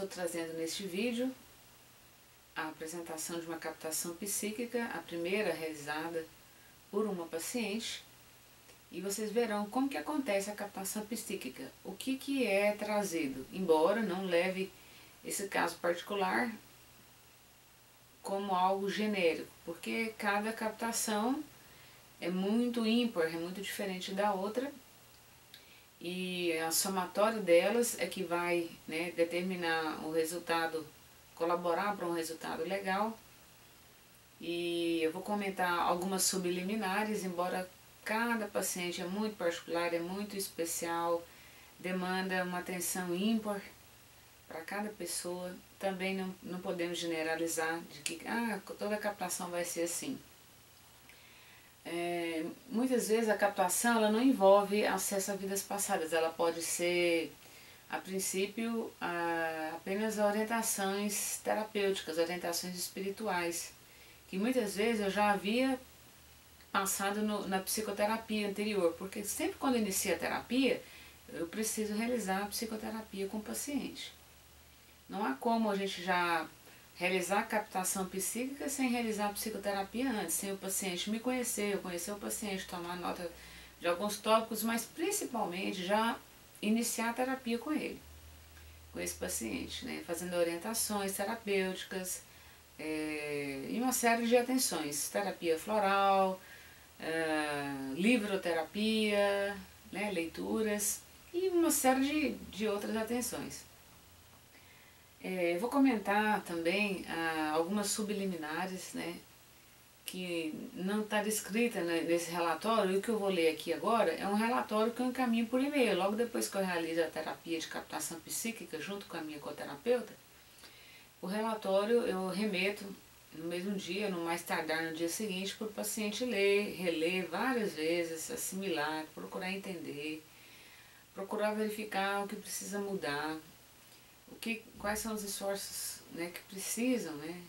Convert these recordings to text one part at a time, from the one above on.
Estou trazendo neste vídeo a apresentação de uma captação psíquica, a primeira realizada por uma paciente, e vocês verão como que acontece a captação psíquica, o que é trazido, embora não leve esse caso particular como algo genérico, porque cada captação é muito ímpar, é muito diferente da outra, e a somatória delas é que vai, né, determinar o resultado, colaborar para um resultado legal. E eu vou comentar algumas subliminares, embora cada paciente é muito particular, é muito especial, demanda uma atenção ímpar para cada pessoa. Também não podemos generalizar de que toda captação vai ser assim. Muitas vezes a captação ela não envolve acesso a vidas passadas, ela pode ser, a princípio, apenas orientações terapêuticas, orientações espirituais, que muitas vezes eu já havia passado na psicoterapia anterior, porque sempre quando inicia a terapia, eu preciso realizar a psicoterapia com o paciente. Não há como a gente já realizar a captação psíquica sem realizar a psicoterapia antes, sem o paciente me conhecer, eu conhecer o paciente, tomar nota de alguns tópicos, mas principalmente já iniciar a terapia com ele, com esse paciente, né? Fazendo orientações terapêuticas e uma série de atenções, terapia floral, livroterapia, né? Leituras e uma série de outras atenções. Eu vou comentar também algumas subliminares, né, que não está descrita nesse relatório, e o que eu vou ler aqui agora é um relatório que eu encaminho por e-mail. Logo depois que eu realizo a terapia de captação psíquica junto com a minha coterapeuta, o relatório eu remeto no mesmo dia, no mais tardar no dia seguinte, para o paciente ler, reler várias vezes, assimilar, procurar entender, procurar verificar o que precisa mudar. Quais são os esforços, né, que precisam, né,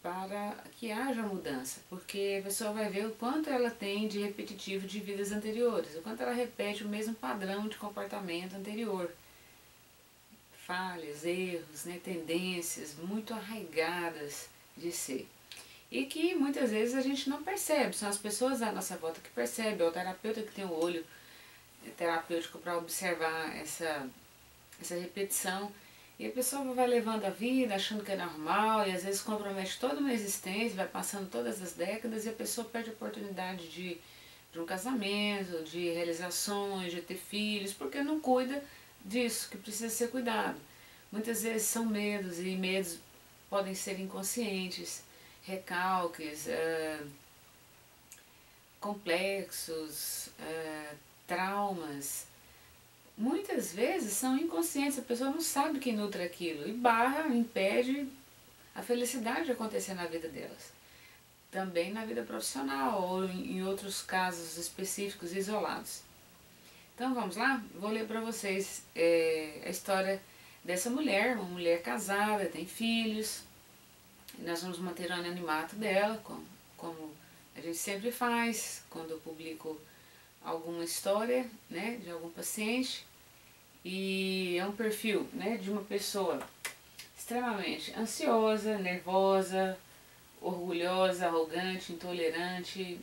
para que haja mudança, porque a pessoa vai ver o quanto ela tem de repetitivo de vidas anteriores, o quanto ela repete o mesmo padrão de comportamento anterior, falhas, erros, né, tendências muito arraigadas de ser, e que muitas vezes a gente não percebe, são as pessoas à nossa volta que percebem, é o terapeuta que tem o olho terapêutico para observar essa repetição, e a pessoa vai levando a vida achando que é normal, e às vezes compromete toda uma existência, vai passando todas as décadas e a pessoa perde a oportunidade de um casamento, de realizações, de ter filhos, porque não cuida disso, que precisa ser cuidado. Muitas vezes são medos, e medos podem ser inconscientes, recalques, complexos, traumas. Muitas vezes são inconscientes, a pessoa não sabe que nutre aquilo e impede a felicidade de acontecer na vida delas. Também na vida profissional ou em outros casos específicos, isolados. Então vamos lá? Vou ler para vocês a história dessa mulher, uma mulher casada, tem filhos. Nós vamos manter o anonimato dela, como a gente sempre faz quando eu publico alguma história, né, de algum paciente, e é um perfil, né, de uma pessoa extremamente ansiosa, nervosa, orgulhosa, arrogante, intolerante,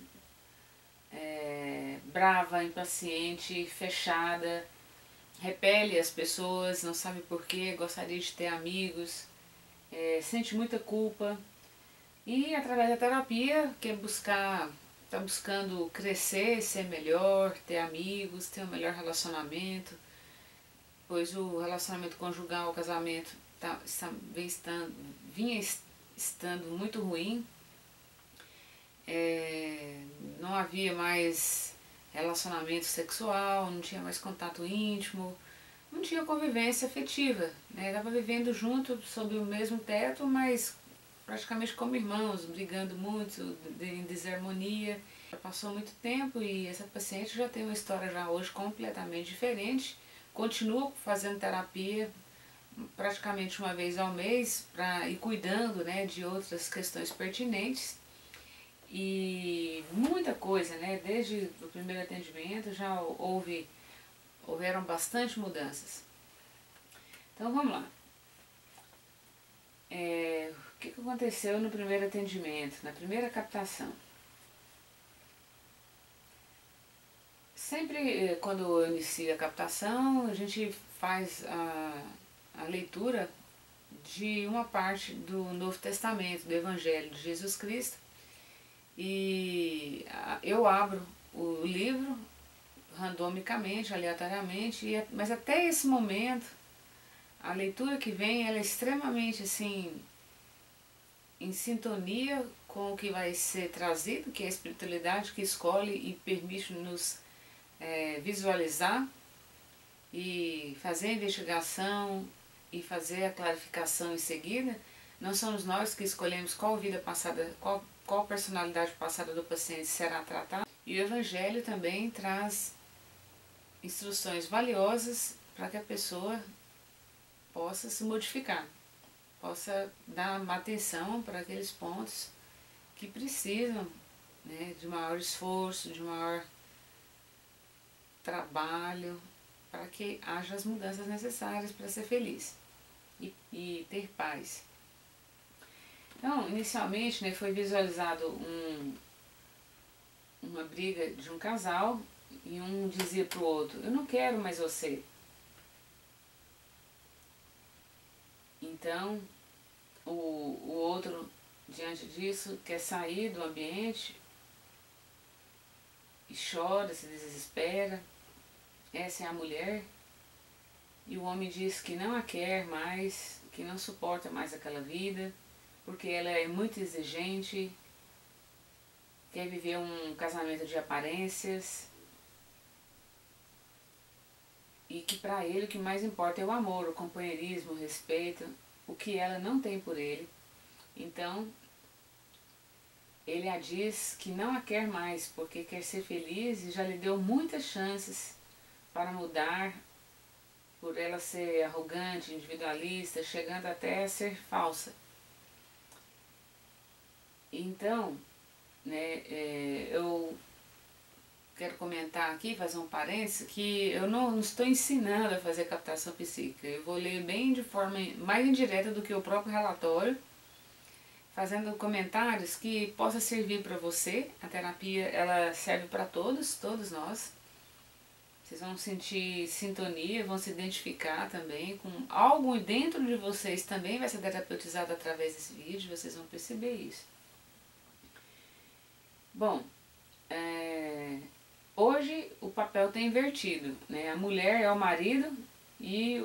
brava, impaciente, fechada, repele as pessoas, não sabe porquê, gostaria de ter amigos, sente muita culpa, e através da terapia quer está buscando crescer, ser melhor, ter amigos, ter um melhor relacionamento, pois o relacionamento conjugal, o casamento, vinha estando muito ruim, não havia mais relacionamento sexual, não tinha mais contato íntimo, não tinha convivência afetiva, né? Estava vivendo junto, sob o mesmo teto, mas praticamente como irmãos, brigando muito, em desarmonia. Já passou muito tempo e essa paciente já tem uma história já hoje completamente diferente, continua fazendo terapia praticamente uma vez ao mês para ir cuidando, né, de outras questões pertinentes, e muita coisa, né, desde o primeiro atendimento já houveram bastante mudanças. Então vamos lá. O que aconteceu no primeiro atendimento, na primeira captação? Sempre quando eu inicio a captação, a gente faz a leitura de uma parte do Novo Testamento, do Evangelho de Jesus Cristo, e eu abro o livro randomicamente, aleatoriamente, mas até esse momento a leitura que vem ela é extremamente assim em sintonia com o que vai ser trazido, que é a espiritualidade que escolhe e permite nos visualizar e fazer a investigação e fazer a clarificação em seguida. Não somos nós que escolhemos qual vida passada, qual personalidade passada do paciente será tratada. E o Evangelho também traz instruções valiosas para que a pessoa possa se modificar, possa dar uma atenção para aqueles pontos que precisam, né, de maior esforço, de maior trabalho, para que haja as mudanças necessárias para ser feliz e ter paz. Então, inicialmente, né, foi visualizado uma briga de um casal e um dizia para o outro: eu não quero mais você. Então, o outro, diante disso, quer sair do ambiente e chora, se desespera. Essa é a mulher. E o homem diz que não a quer mais, que não suporta mais aquela vida, porque ela é muito exigente, quer viver um casamento de aparências, e que para ele o que mais importa é o amor, o companheirismo, o respeito, o que ela não tem por ele. Então, ele a diz que não a quer mais, porque quer ser feliz e já lhe deu muitas chances para mudar, por ela ser arrogante, individualista, chegando até a ser falsa. Então, né, eu quero comentar aqui, fazer um parênteses, que eu não estou ensinando a fazer captação psíquica. Eu vou ler bem de forma mais indireta do que o próprio relatório, fazendo comentários que possa servir para você. A terapia, ela serve para todos nós. Vocês vão sentir sintonia, vão se identificar também com algo dentro de vocês, também vai ser terapeutizado através desse vídeo, vocês vão perceber isso. Bom, hoje o papel está invertido, né? A mulher é o marido e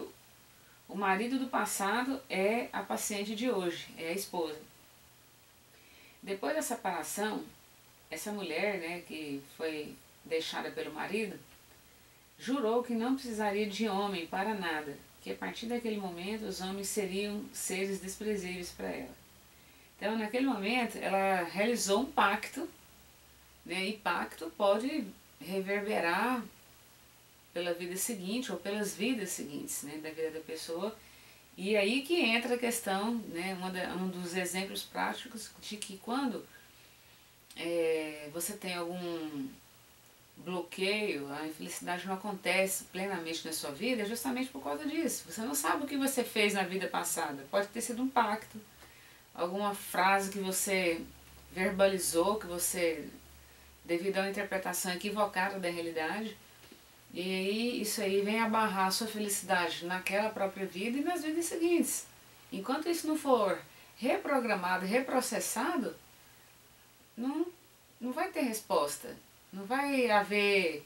o marido do passado é a paciente de hoje, é a esposa. Depois da separação, essa mulher, né, que foi deixada pelo marido, jurou que não precisaria de homem para nada, que a partir daquele momento os homens seriam seres desprezíveis para ela. Então, naquele momento, ela realizou um pacto, né, e pacto pode reverberar pela vida seguinte ou pelas vidas seguintes, né, da vida da pessoa. E aí que entra a questão, né, um dos exemplos práticos de que quando você tem algum bloqueio, a infelicidade não acontece plenamente na sua vida, é justamente por causa disso. Você não sabe o que você fez na vida passada. Pode ter sido um pacto, alguma frase que você verbalizou, que você, devido a uma interpretação equivocada da realidade, e aí isso aí vem abarrar a sua felicidade naquela própria vida e nas vidas seguintes. Enquanto isso não for reprogramado, reprocessado, não vai ter resposta. Não vai haver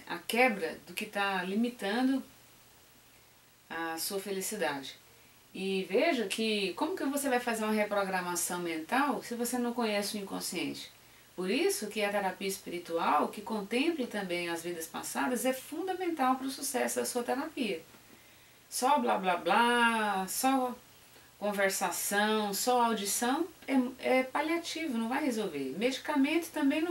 a quebra do que está limitando a sua felicidade. E veja que como que você vai fazer uma reprogramação mental se você não conhece o inconsciente? Por isso que a terapia espiritual, que contempla também as vidas passadas, é fundamental para o sucesso da sua terapia. Só blá blá blá, só conversação, só audição é paliativo, não vai resolver. Medicamento também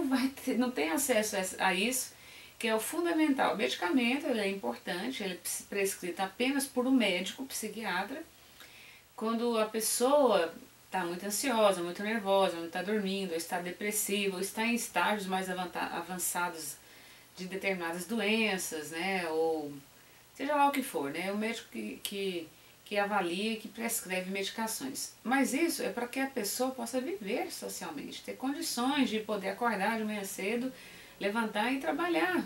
não tem acesso a isso, que é o fundamental. O medicamento ele é importante, ele é prescrito apenas por um médico, psiquiatra, quando a pessoa está muito ansiosa, muito nervosa, não está dormindo, ou está depressiva, ou está em estágios mais avançados de determinadas doenças, né, ou seja lá o que for, né, o médico que que avalia e que prescreve medicações. Mas isso é para que a pessoa possa viver socialmente, ter condições de poder acordar de manhã cedo, levantar e trabalhar.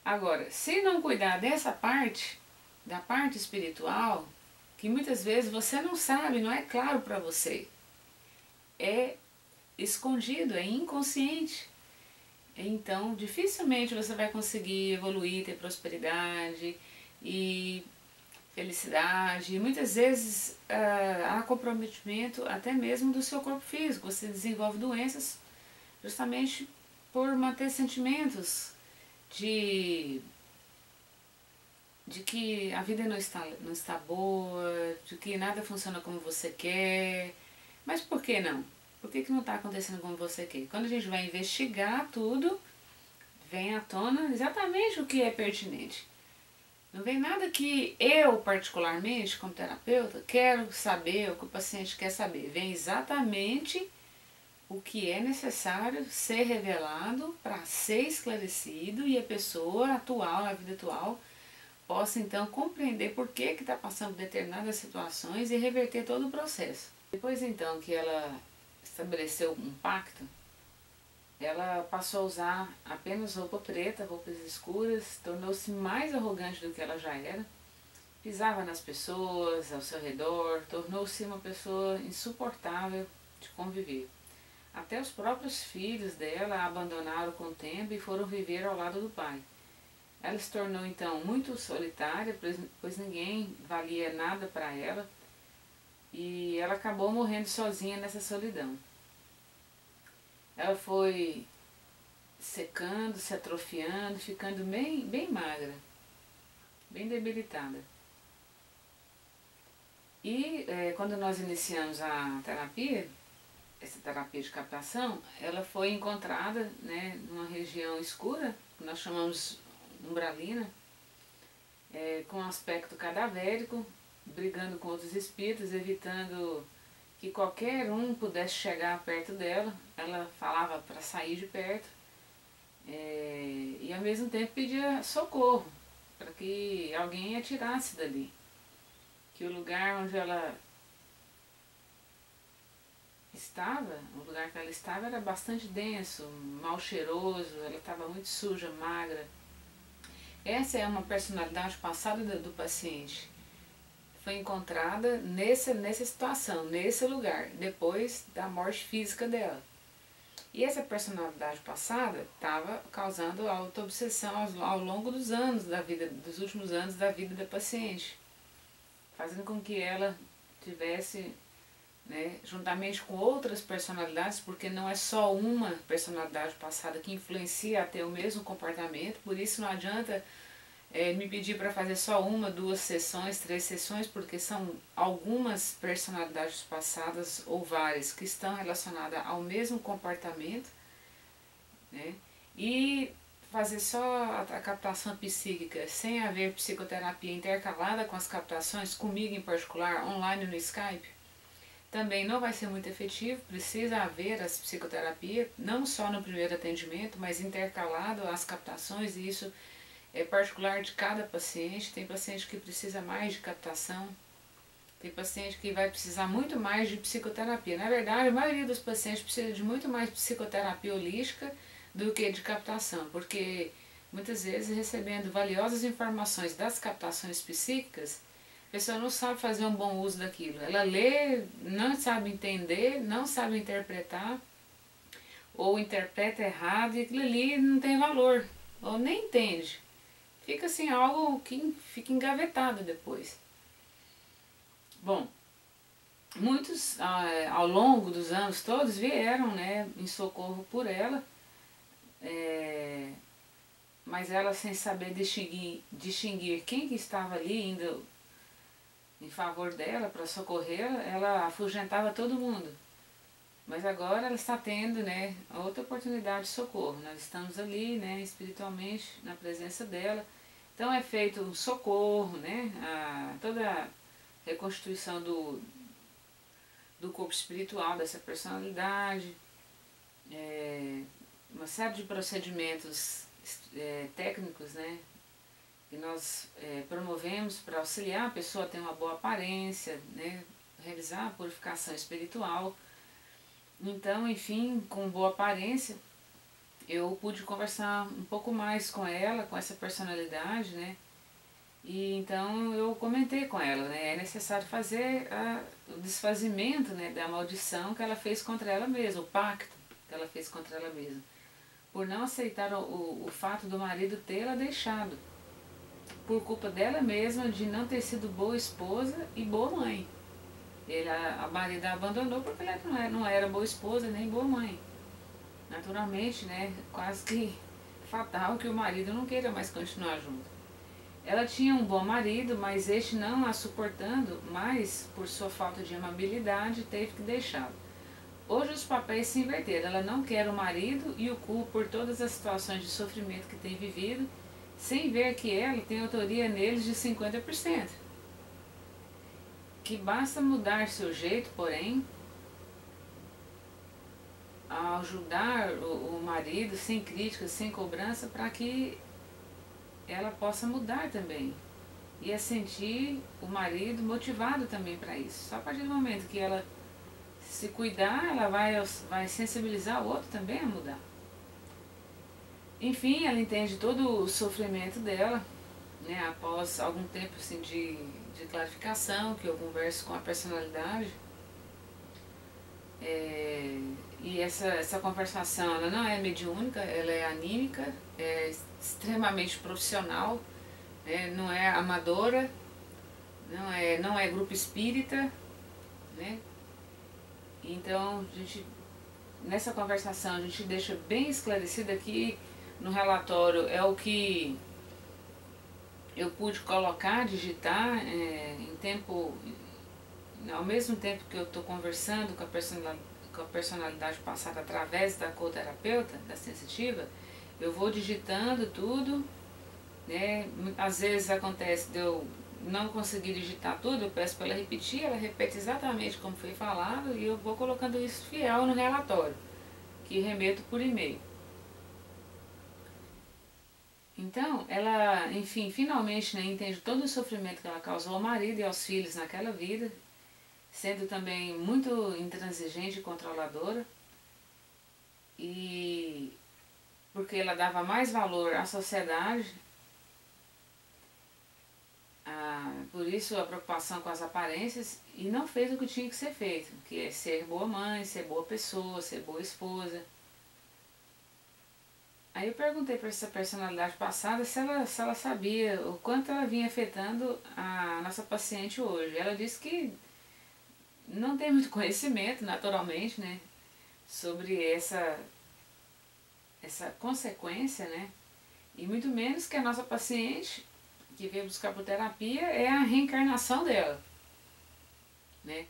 Agora, se não cuidar dessa parte, da parte espiritual, que muitas vezes você não sabe, não é claro para você, é escondido, é inconsciente. Então, dificilmente você vai conseguir evoluir, ter prosperidade e felicidade. E muitas vezes há comprometimento até mesmo do seu corpo físico. Você desenvolve doenças justamente por manter sentimentos de, de que a vida não está boa, de que nada funciona como você quer. Mas por que não? Por que não está acontecendo como você quer? Quando a gente vai investigar tudo, vem à tona exatamente o que é pertinente. Não vem nada que eu, particularmente, como terapeuta, quero saber, o que o paciente quer saber. Vem exatamente o que é necessário ser revelado para ser esclarecido e a pessoa atual, na vida atual, possa então compreender por que está passando determinadas situações e reverter todo o processo. Depois então que ela estabeleceu um pacto, ela passou a usar apenas roupa preta, roupas escuras, tornou-se mais arrogante do que ela já era, pisava nas pessoas ao seu redor, tornou-se uma pessoa insuportável de conviver. Até os próprios filhos dela a abandonaram com o tempo e foram viver ao lado do pai. Ela se tornou então muito solitária, pois ninguém valia nada para ela, e ela acabou morrendo sozinha nessa solidão. Ela foi secando, se atrofiando, ficando bem magra, bem debilitada. E quando nós iniciamos a terapia, essa terapia de captação, ela foi encontrada, né, numa região escura, que nós chamamos umbralina, com aspecto cadavérico, brigando com outros espíritos, evitando que qualquer um pudesse chegar perto dela. Ela falava para sair de perto, e ao mesmo tempo pedia socorro, para que alguém a tirasse dali. Que o lugar onde ela estava, o lugar que ela estava era bastante denso, mal cheiroso, ela estava muito suja, magra. Essa é uma personalidade passada do paciente. Foi encontrada nessa situação, nesse lugar, depois da morte física dela. E essa personalidade passada estava causando autoobsessão ao longo dos anos da vida, dos últimos anos da vida da paciente, fazendo com que ela tivesse, né, juntamente com outras personalidades, porque não é só uma personalidade passada que influencia a ter o mesmo comportamento, por isso não adianta me pedir para fazer só uma, 2 sessões, 3 sessões, porque são algumas personalidades passadas ou várias que estão relacionadas ao mesmo comportamento, né? E fazer só a captação psíquica sem haver psicoterapia intercalada com as captações, comigo em particular, online no Skype, também não vai ser muito efetivo. Precisa haver as psicoterapia, não só no primeiro atendimento, mas intercalado às captações, e isso é particular de cada paciente. Tem paciente que precisa mais de captação, tem paciente que vai precisar muito mais de psicoterapia. Na verdade, a maioria dos pacientes precisa de muito mais psicoterapia holística do que de captação, porque muitas vezes recebendo valiosas informações das captações psíquicas, a pessoa não sabe fazer um bom uso daquilo. Ela lê, não sabe entender, não sabe interpretar, ou interpreta errado e aquilo ali não tem valor, ou nem entende. Fica assim algo que fica engavetado depois. Bom, muitos ao longo dos anos todos vieram, né, em socorro por ela, mas ela, sem saber distinguir quem que estava ali indo em favor dela, para socorrê-la, ela afugentava todo mundo. Mas agora ela está tendo, né, outra oportunidade de socorro. Nós estamos ali, né, espiritualmente na presença dela. Então é feito um socorro, né, toda a reconstituição do corpo espiritual dessa personalidade, uma série de procedimentos técnicos, né, que nós promovemos para auxiliar a pessoa a ter uma boa aparência, né, realizar a purificação espiritual. Então, enfim, com boa aparência, eu pude conversar um pouco mais com ela, com essa personalidade, né? E então eu comentei com ela, né? É necessário fazer o desfazimento, né, da maldição que ela fez contra ela mesma, o pacto que ela fez contra ela mesma, por não aceitar o fato do marido tê-la deixado, por culpa dela mesma de não ter sido boa esposa e boa mãe. A marido a abandonou porque ela não era boa esposa nem boa mãe. Naturalmente, né, quase que fatal que o marido não queira mais continuar junto. Ela tinha um bom marido, mas este não a suportando mais por sua falta de amabilidade, teve que deixá-lo. Hoje os papéis se inverteram. Ela não quer o marido e o culpa por todas as situações de sofrimento que tem vivido, sem ver que ela tem autoria neles de 50%. Que basta mudar seu jeito, porém, a ajudar o marido sem críticas, sem cobrança, para que ela possa mudar também. E a sentir o marido motivado também para isso. Só a partir do momento que ela se cuidar, ela vai sensibilizar o outro também a mudar. Enfim, ela entende todo o sofrimento dela, né, após algum tempo assim, de clarificação, que eu converso com a personalidade. E essa conversação, ela não é mediúnica, ela é anímica, é extremamente profissional, né, não é amadora, não é grupo espírita, né? Então, nessa conversação, a gente deixa bem esclarecido aqui no relatório, é o que eu pude colocar, digitar em tempo, ao mesmo tempo que eu estou conversando com a personalidade passada através da coterapeuta, da sensitiva, eu vou digitando tudo, né? Às vezes acontece de eu não conseguir digitar tudo, eu peço para ela repetir, ela repete exatamente como foi falado e eu vou colocando isso fiel no relatório, que remeto por e-mail. Então, ela, enfim, finalmente, né, entende todo o sofrimento que ela causou ao marido e aos filhos naquela vida, sendo também muito intransigente e controladora, e porque ela dava mais valor à sociedade, por isso a preocupação com as aparências, e não fez o que tinha que ser feito, que é ser boa mãe, ser boa pessoa, ser boa esposa. Aí eu perguntei para essa personalidade passada se ela sabia o quanto ela vinha afetando a nossa paciente hoje. Ela disse que não tem muito conhecimento, naturalmente, né, sobre essa consequência, né, e muito menos que a nossa paciente que veio buscar por terapia é a reencarnação dela, né,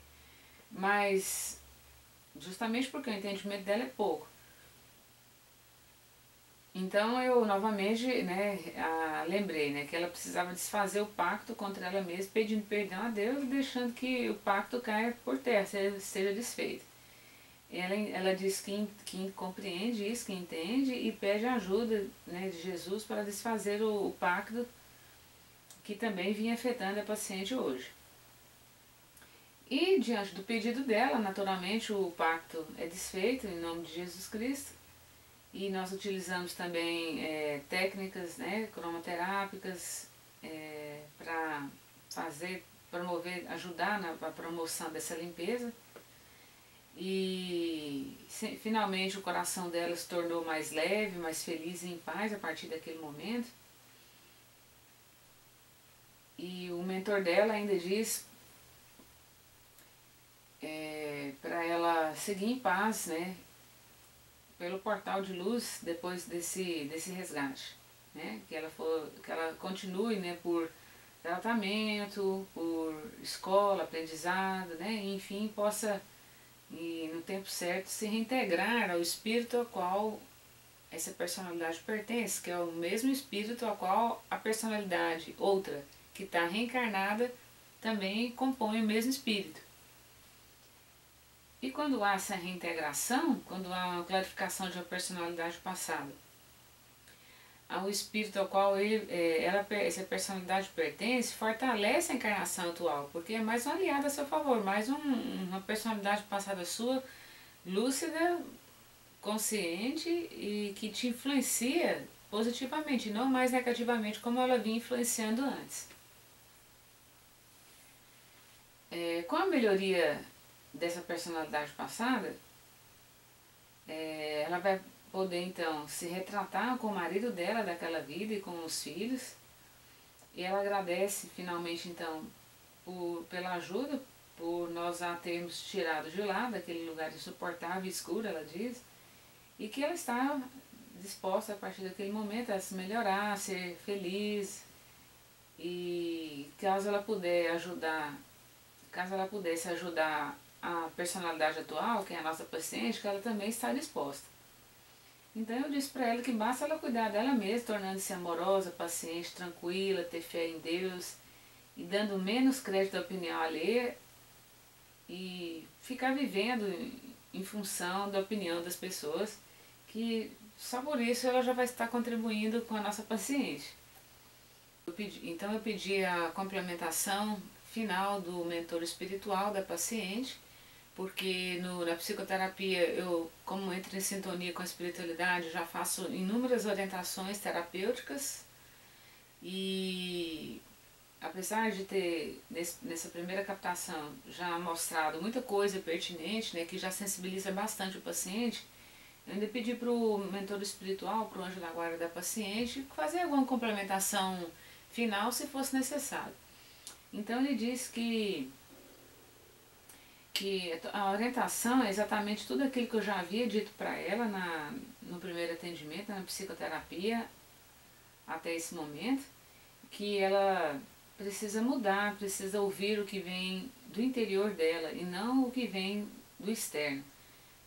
mas justamente porque o entendimento dela é pouco. Então eu novamente, né, lembrei, né, que ela precisava desfazer o pacto contra ela mesma, pedindo perdão a Deus e deixando que o pacto caia por terra, seja desfeito. Ela diz que compreende isso, que entende e pede ajuda, né, de Jesus para desfazer o pacto que também vinha afetando a paciente hoje. E diante do pedido dela, naturalmente o pacto é desfeito em nome de Jesus Cristo. E nós utilizamos também técnicas, né, cromoterápicas para promover, ajudar na promoção dessa limpeza. E finalmente o coração dela se tornou mais leve, mais feliz e em paz a partir daquele momento. E o mentor dela ainda diz para ela seguir em paz, né, pelo portal de luz depois desse resgate, né, que ela continue, né, por tratamento, por escola, aprendizado, né, e enfim possa e no tempo certo se reintegrar ao espírito ao qual essa personalidade pertence, que é o mesmo espírito ao qual a personalidade outra que está reencarnada também compõe o mesmo espírito. E quando há essa reintegração, quando há uma clarificação de uma personalidade passada, ao espírito ao qual essa personalidade pertence, fortalece a encarnação atual, porque é mais um aliado a seu favor, mais uma personalidade passada sua, lúcida, consciente e que te influencia positivamente, não mais negativamente como ela vinha influenciando antes. Com a melhoria dessa personalidade passada, ela vai poder então se retratar com o marido dela daquela vida e com os filhos, e ela agradece finalmente então pela ajuda, por nós a termos tirado de lá, daquele lugar insuportável e escuro, ela diz, e que ela está disposta a partir daquele momento a se melhorar, a ser feliz, e caso ela pudesse ajudar a personalidade atual, que é a nossa paciente, que ela também está disposta. Então eu disse para ela que basta ela cuidar dela mesma, tornando-se amorosa, paciente, tranquila, ter fé em Deus e dando menos crédito à opinião alheia e ficar vivendo em função da opinião das pessoas, que só por isso ela já vai estar contribuindo com a nossa paciente. Então eu pedi a complementação final do mentor espiritual da paciente, porque na psicoterapia eu, como entro em sintonia com a espiritualidade, já faço inúmeras orientações terapêuticas e apesar de ter nessa primeira captação já mostrado muita coisa pertinente, né, que já sensibiliza bastante o paciente, eu ainda pedi para o mentor espiritual, para o anjo da guarda da paciente, fazer alguma complementação final se fosse necessário. Então ele disse que a orientação é exatamente tudo aquilo que eu já havia dito para ela no primeiro atendimento, na psicoterapia, até esse momento, que ela precisa mudar, precisa ouvir o que vem do interior dela e não o que vem do externo.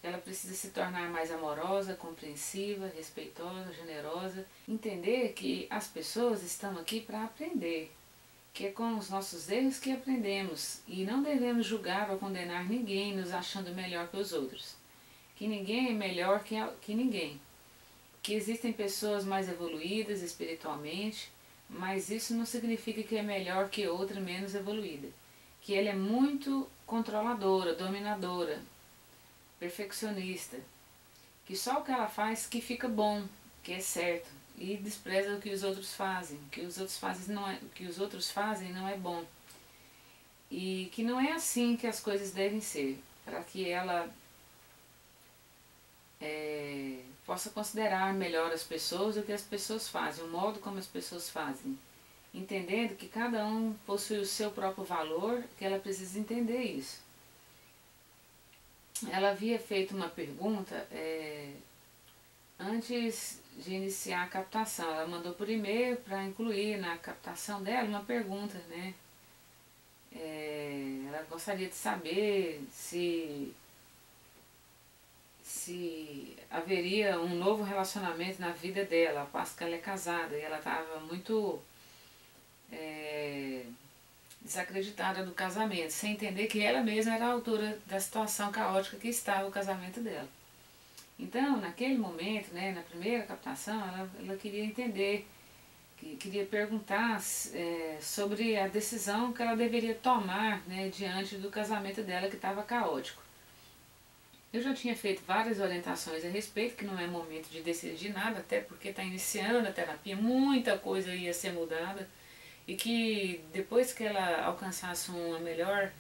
Ela precisa se tornar mais amorosa, compreensiva, respeitosa, generosa, entender que as pessoas estão aqui para aprender, que é com os nossos erros que aprendemos e não devemos julgar ou condenar ninguém nos achando melhor que os outros, que ninguém é melhor que ninguém, que existem pessoas mais evoluídas espiritualmente, mas isso não significa que é melhor que outra menos evoluída, que ela é muito controladora, dominadora, perfeccionista, que só o que ela faz que fica bom, que é certo, e despreza o que os outros fazem, o que os outros fazem não é bom. E que não é assim que as coisas devem ser, para que ela possa considerar melhor as pessoas do que as pessoas fazem, o modo como as pessoas fazem. Entendendo que cada um possui o seu próprio valor, que ela precisa entender isso. Ela havia feito uma pergunta antes de iniciar a captação. Ela mandou por e-mail para incluir na captação dela uma pergunta, né? Ela gostaria de saber se haveria um novo relacionamento na vida dela, ao passo que ela é casada, e ela estava muito desacreditada do casamento, sem entender que ela mesma era a autora da situação caótica que estava o casamento dela. Então, naquele momento, né, na primeira captação, ela queria entender, queria perguntar sobre a decisão que ela deveria tomar, né, diante do casamento dela que estava caótico. Eu já tinha feito várias orientações a respeito, que não é momento de decidir nada, até porque está iniciando a terapia, muita coisa ia ser mudada, e que depois que ela alcançasse uma melhor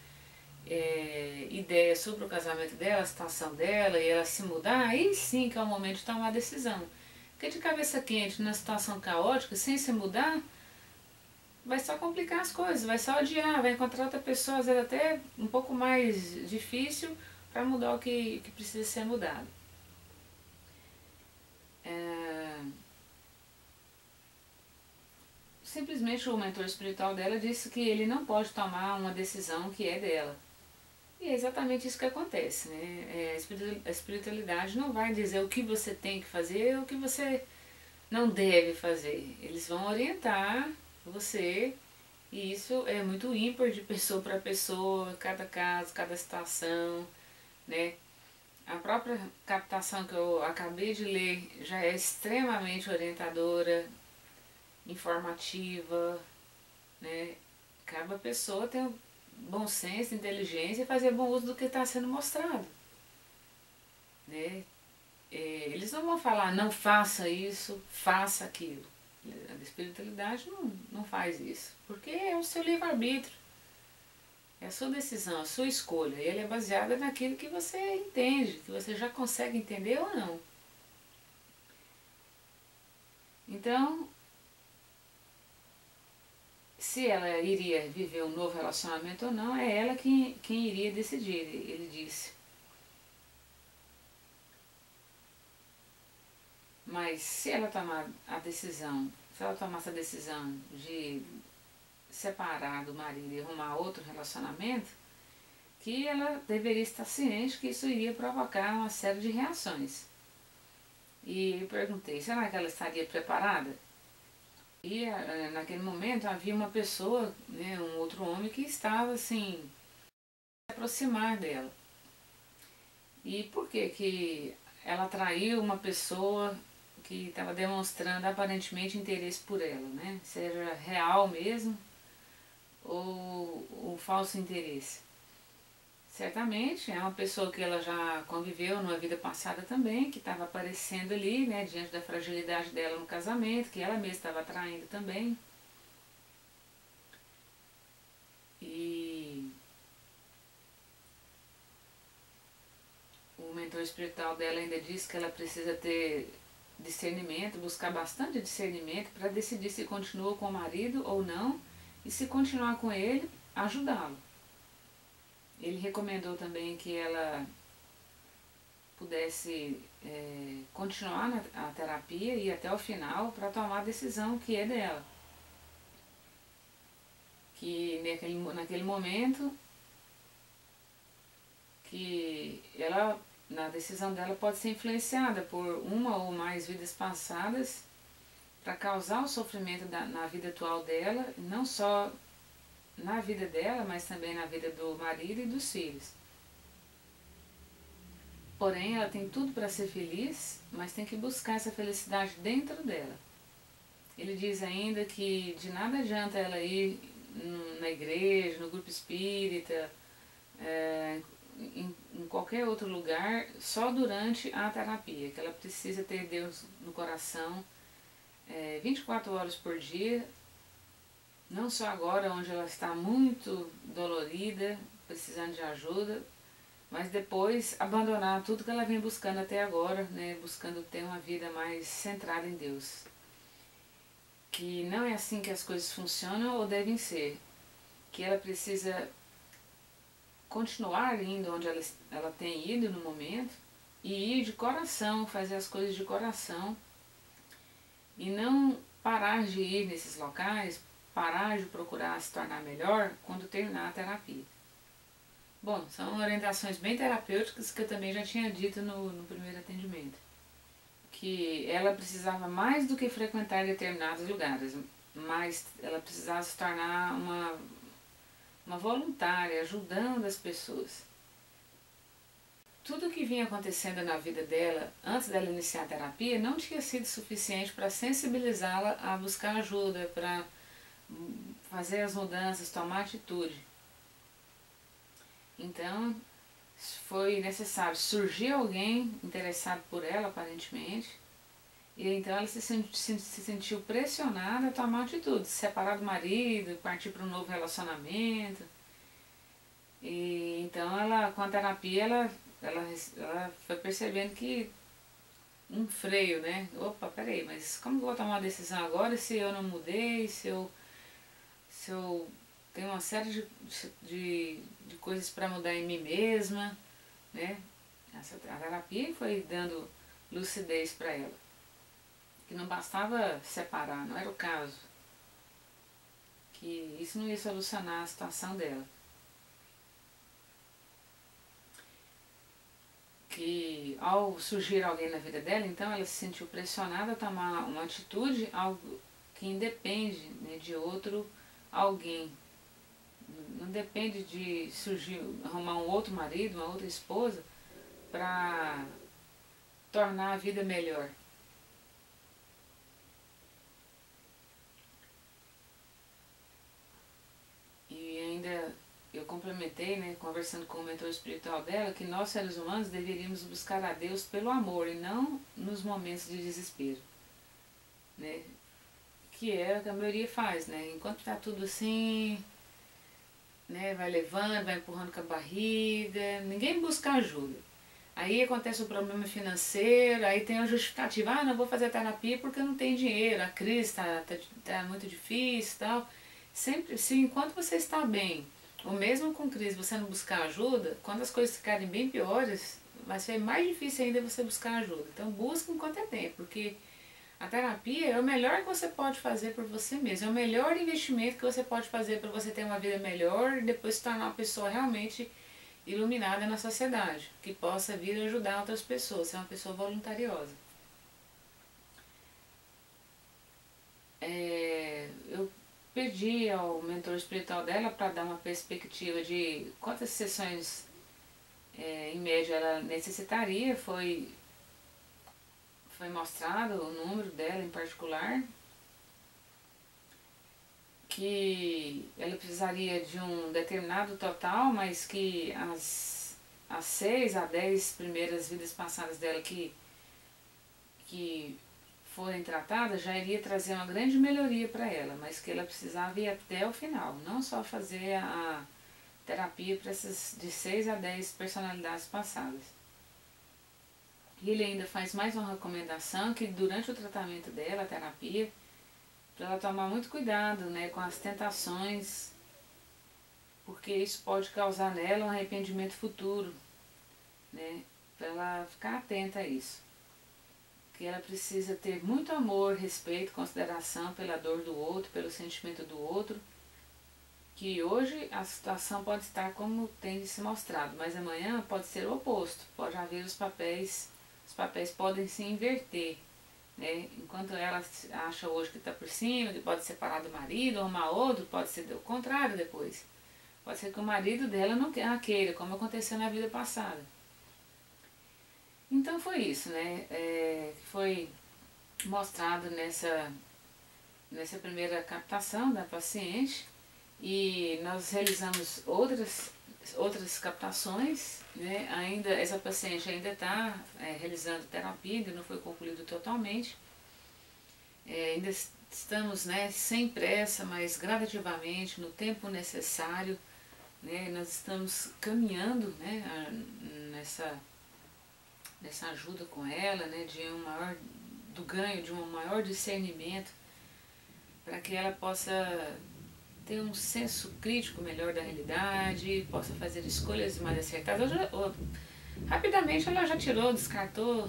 ideia sobre o casamento dela, a situação dela, e ela se mudar, aí sim que é o momento de tomar a decisão. Porque de cabeça quente, numa situação caótica, sem se mudar, vai só complicar as coisas, vai só adiar, vai encontrar outra pessoa, às vezes até um pouco mais difícil, para mudar o que precisa ser mudado. Simplesmente o mentor espiritual dela disse que ele não pode tomar uma decisão que é dela. E é exatamente isso que acontece, né? A espiritualidade não vai dizer o que você tem que fazer ou o que você não deve fazer. Eles vão orientar você, e isso é muito ímpar de pessoa para pessoa, cada caso, cada situação, né? própria captação que eu acabei de ler já é extremamente orientadora, informativa, né? Cada pessoa tem bom senso, inteligência e fazer bom uso do que está sendo mostrado, né? Eles não vão falar, não faça isso, faça aquilo. A espiritualidade não faz isso, porque é o seu livre-arbítrio, é a sua decisão, a sua escolha. E ele é baseada naquilo que você entende, que você já consegue entender ou não. Então, se ela iria viver um novo relacionamento ou não, é ela quem iria decidir, ele disse. Mas se ela tomar a decisão, se ela tomasse a decisão de separar do marido e arrumar outro relacionamento, que ela deveria estar ciente que isso iria provocar uma série de reações. E eu perguntei, será que ela estaria preparada? E naquele momento havia uma pessoa, né, um outro homem que estava assim, se aproximar dela. E por que ela atraiu uma pessoa que estava demonstrando aparentemente interesse por ela, né? Seja real mesmo ou falso interesse. Certamente é uma pessoa que ela já conviveu numa vida passada também, que estava aparecendo ali, né, diante da fragilidade dela no casamento, que ela mesma estava atraindo também. E o mentor espiritual dela ainda diz que ela precisa ter discernimento, buscar bastante discernimento para decidir se continua com o marido ou não, e se continuar com ele, ajudá-lo. Ele recomendou também que ela pudesse continuar a terapia e ir até o final para tomar a decisão que é dela. Que naquele momento que ela, na decisão dela, pode ser influenciada por uma ou mais vidas passadas para causar o sofrimento na vida atual dela, não só na vida dela, mas também na vida do marido e dos filhos. Porém, ela tem tudo para ser feliz, mas tem que buscar essa felicidade dentro dela. Ele diz ainda que de nada adianta ela ir na igreja, no grupo espírita, em qualquer outro lugar, só durante a terapia, que ela precisa ter Deus no coração 24 horas por dia, não só agora, onde ela está muito dolorida, precisando de ajuda, mas depois abandonar tudo que ela vem buscando até agora, né, buscando ter uma vida mais centrada em Deus. Que não é assim que as coisas funcionam ou devem ser, que ela precisa continuar indo onde ela tem ido no momento e ir de coração, fazer as coisas de coração e não parar de ir nesses locais, parar de procurar se tornar melhor quando terminar a terapia. Bom, são orientações bem terapêuticas que eu também já tinha dito no primeiro atendimento. Que ela precisava mais do que frequentar determinados lugares, mas ela precisava se tornar uma voluntária, ajudando as pessoas. Tudo o que vinha acontecendo na vida dela antes dela iniciar a terapia não tinha sido suficiente para sensibilizá-la a buscar ajuda, para fazer as mudanças, tomar atitude. Então, foi necessário surgir alguém interessado por ela, aparentemente, e então ela se sentiu pressionada a tomar atitude, se separar do marido, partir para um novo relacionamento. E então ela, com a terapia, ela foi percebendo que um freio, né? Opa, peraí, mas como que eu vou tomar uma decisão agora se eu não mudei, se eu tenho uma série de coisas para mudar em mim mesma, né? A terapia foi dando lucidez para ela. Que não bastava separar, não era o caso. Que isso não ia solucionar a situação dela. Que ao surgir alguém na vida dela, então ela se sentiu pressionada a tomar uma atitude, algo que independe, né, de outro alguém. Não depende de surgir, arrumar um outro marido, uma outra esposa, para tornar a vida melhor. E ainda eu complementei, né, conversando com o mentor espiritual dela, que nós seres humanos deveríamos buscar a Deus pelo amor e não nos momentos de desespero, né? Que é o que a maioria faz, né? Enquanto tá tudo assim, né, vai levando, vai empurrando com a barriga, ninguém busca ajuda. Aí acontece o problema financeiro, aí tem a justificativa, não vou fazer terapia porque eu não tenho dinheiro, a crise tá muito difícil e tal. Sempre, se enquanto você está bem, ou mesmo com crise, você não buscar ajuda, quando as coisas ficarem bem piores, vai ser mais difícil ainda você buscar ajuda. Então busque enquanto é tempo, porque a terapia é o melhor que você pode fazer por você mesmo, é o melhor investimento que você pode fazer para você ter uma vida melhor e depois se tornar uma pessoa realmente iluminada na sociedade, que possa vir ajudar outras pessoas, ser uma pessoa voluntariosa. Eu pedi ao mentor espiritual dela para dar uma perspectiva de quantas sessões em média ela necessitaria, foi mostrado o número dela em particular, que ela precisaria de um determinado total, mas que as 6 a 10 primeiras vidas passadas dela que forem tratadas já iria trazer uma grande melhoria para ela, mas que ela precisava ir até o final, não só fazer a terapia para essas de 6 a 10 personalidades passadas. E ele ainda faz mais uma recomendação que durante o tratamento dela, a terapia, para ela tomar muito cuidado, né, com as tentações, porque isso pode causar nela um arrependimento futuro, né, para ela ficar atenta a isso. Que ela precisa ter muito amor, respeito, consideração pela dor do outro, pelo sentimento do outro, que hoje a situação pode estar como tem se mostrado, mas amanhã pode ser o oposto, pode haver os papéis podem se inverter, né? Enquanto ela acha hoje que está por cima, que pode separar do marido ou amar outro, pode ser o contrário depois. Pode ser que o marido dela não queira, como aconteceu na vida passada. Então foi isso, né? Foi mostrado nessa primeira captação da paciente e nós realizamos outras captações, né? Ainda, essa paciente ainda está realizando terapia, ainda não foi concluído totalmente. Ainda estamos, né, sem pressa, mas gradativamente, no tempo necessário, né, nós estamos caminhando, né, nessa ajuda com ela, né, do ganho de um maior discernimento, para que ela possa ter um senso crítico melhor da realidade, possa fazer escolhas mais acertadas. Rapidamente ela já descartou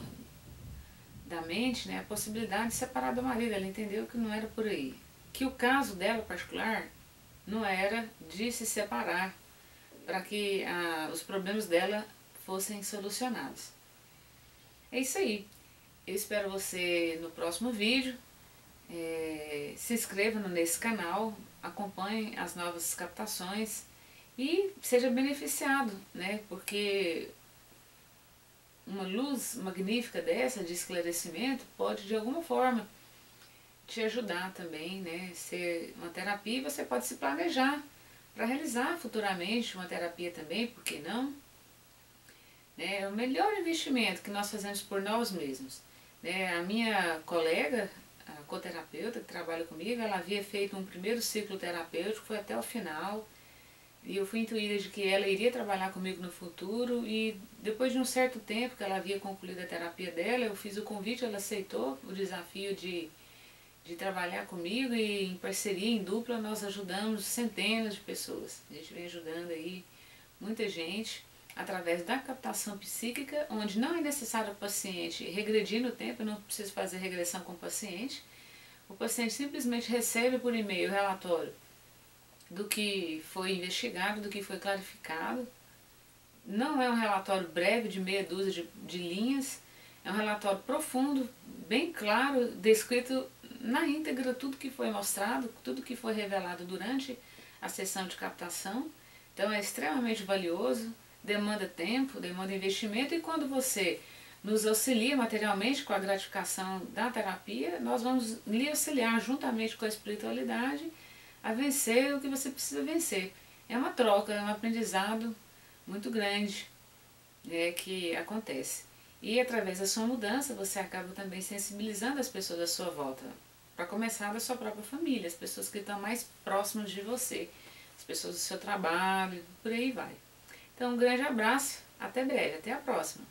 da mente, né, a possibilidade de separar do marido. Ela entendeu que não era por aí. Que o caso dela particular não era de se separar para que os problemas dela fossem solucionados. É isso aí. Eu espero você no próximo vídeo. Se inscreva nesse canal, acompanhe as novas captações e seja beneficiado, né? Porque uma luz magnífica dessa de esclarecimento pode de alguma forma te ajudar também, né? Ser uma terapia, você pode se planejar para realizar futuramente uma terapia também, por que não? É o melhor investimento que nós fazemos por nós mesmos. A minha colega, a coterapeuta que trabalha comigo, ela havia feito um primeiro ciclo terapêutico, foi até o final, e eu fui intuída de que ela iria trabalhar comigo no futuro, e depois de um certo tempo que ela havia concluído a terapia dela, eu fiz o convite, ela aceitou o desafio de trabalhar comigo, e em parceria, em dupla, nós ajudamos centenas de pessoas. A gente vem ajudando aí muita gente através da captação psíquica, onde não é necessário o paciente regredir no tempo, eu não preciso fazer regressão com o paciente simplesmente recebe por e-mail o relatório do que foi investigado, do que foi clarificado. Não é um relatório breve de meia dúzia de linhas, é um relatório profundo, bem claro, descrito na íntegra tudo que foi mostrado, tudo que foi revelado durante a sessão de captação. Então é extremamente valioso, demanda tempo, demanda investimento, e quando você nos auxilia materialmente com a gratificação da terapia, nós vamos lhe auxiliar juntamente com a espiritualidade a vencer o que você precisa vencer. É uma troca, é um aprendizado muito grande que acontece. E através da sua mudança você acaba também sensibilizando as pessoas à sua volta. Para começar, da sua própria família, as pessoas que estão mais próximas de você, as pessoas do seu trabalho, por aí vai. Então, um grande abraço, até breve, até a próxima.